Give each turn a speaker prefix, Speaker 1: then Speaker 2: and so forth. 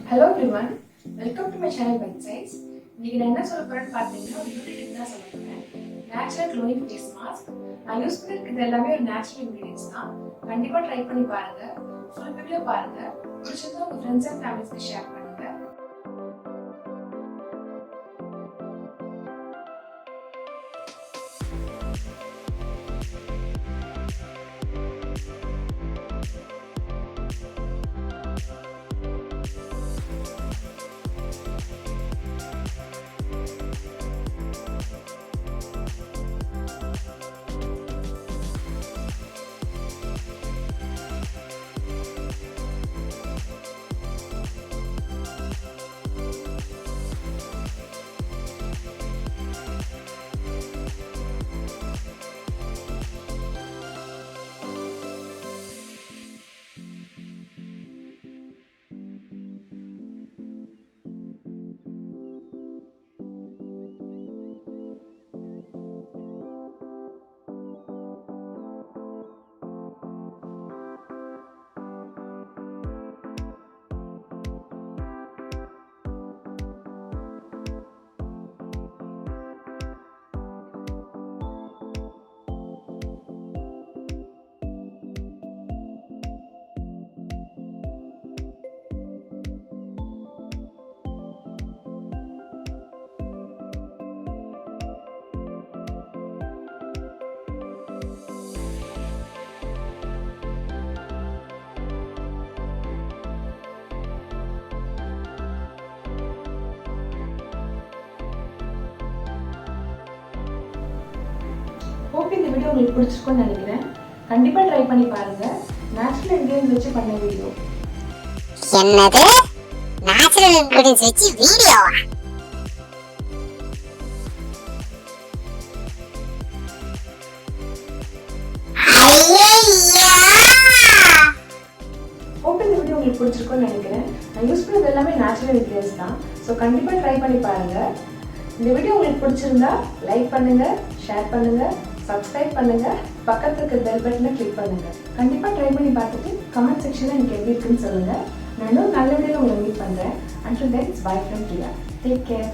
Speaker 1: Hello everyone, welcome to my channel Bite Size. இன்னைக்கு நான் என்ன சொல்ல போறேன்னு பார்த்தீங்கன்னா ஒரு பியூட்டி டிப் தான் சொல்ல போறேன். Natural glowing face mask. நான் யூஸ் பண்ணிருக்கிறது எல்லாமே ஒரு நேச்சுரல் இன்கிரிடியன்ட்ஸ் தான். கண்டிப்பா ட்ரை பண்ணி பாருங்க. ஃபுல் வீடியோ பாருங்க. பிடிச்சதா உங்க ஃப்ரெண்ட்ஸ் அண்ட் ஃபேமிலிஸ்க்கு ஷேர் பண்ணுங்க. ஹோப் இந்த வீடியோ உங்களுக்கு பிடிச்சிருக்கும்னு நினைக்கிறேன். கண்டிப்பா ட்ரை பண்ணி பாருங்க. நேச்சுரல் இன்கிரிடியன்ட்ஸ் வச்சு பண்ண வீடியோ.
Speaker 2: என்னது நேச்சுரல் இன்கிரிடியன்ட்ஸ் வச்சு வீடியோவா?
Speaker 1: ஹோப் இந்த வீடியோ உங்களுக்கு பிடிச்சிருக்கும்னு நினைக்கிறேன். நான் யூஸ் பண்ணது எல்லாமே நேச்சுரல் இன்கிரிடியன்ட்ஸ் தான். ஸோ கண்டிப்பா ட்ரை பண்ணி பாருங்க. இந்த வீடியோ உங்களுக்கு பிடிச்சிருந்தா லைக் பண்ணுங்க, ஷேர் பண்ணுங்க, சப்ஸ்கிரைப் பண்ணுங்க, பக்கத்துல இருக்க பெல் பட்டனை கிளிக் பண்ணுங்க. கண்டிப்பா ட்ரை பண்ணி பார்த்துட்டு கமெண்ட் செக்ஷன்ல எனக்கு எப்படி இருக்குன்னு சொல்லுங்க. நான் இன்னும் நல்ல வீடியோ உங்களை மீட் பண்றேன். Until then, it's bye from Priya. Take care.